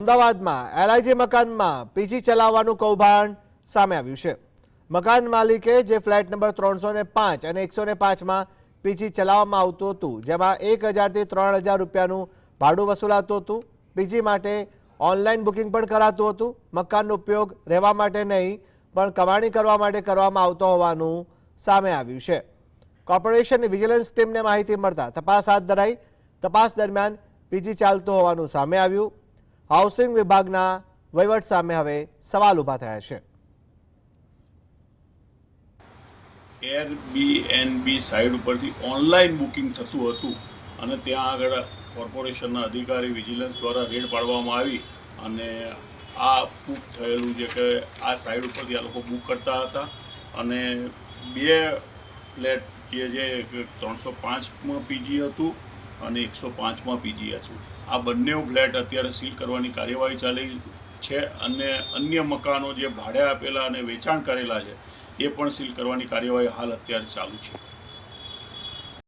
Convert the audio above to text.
અમદાવાદમાં એલઆઈજી મકાનમાં પીજી ચલાવવાનું કૌભાંડ સામે આવ્યું છે। મકાન માલિકે જે ફ્લેટ નંબર 305 અને 105માં પીજી ચલાવવામાં આવતું હતું, જેમાં 1000 થી 3000 રૂપિયાનું ભાડું વસૂલાતું હતું। પીજી માટે ઓનલાઈન બુકિંગ પણ કરાતું હતું। મકાનનો ઉપયોગ રહેવા માટે નહીં પણ કમાણી કરવા માટે કરવામાં આવતો હોવાનું સામે આવ્યું છે। કોર્પોરેશનની વિજિલન્સ ટીમને માહિતી મળતા તપાસ હાથ ધરાઈ। તપાસ દરમિયાન પીજી ચાલતું હોવાનું સામે આવ્યું। હાઉસિંગ વિભાગના વહીવટ સામે હવે સવાલ ઊભા થયા છે। એરબીએનબી સાઇટ ઉપરથી ઓનલાઈન બુકિંગ થતું હતું અને ત્યાં આગળ કોર્પોરેશનના અધિકારી વિજિલન્સ દ્વારા રેડ પાડવામાં આવી અને આ પ્રૂફ થયેલું છે કે આ સાઇટ ઉપરથી આ લોકો બુક કરતા હતા અને બે ફ્લેટ જે 305માં પીજી હતું અને 105માં પીજી હતું। આ બંને ફ્લેટ અત્યારે સીલ કરવાની કાર્યવાહી ચાલી છે અને અન્ય મકાનો જે ભાડે આપેલા અને વેચાણ કરેલા છે એ પણ સીલ કરવાની કાર્યવાહી હાલ અત્યારે ચાલુ છે।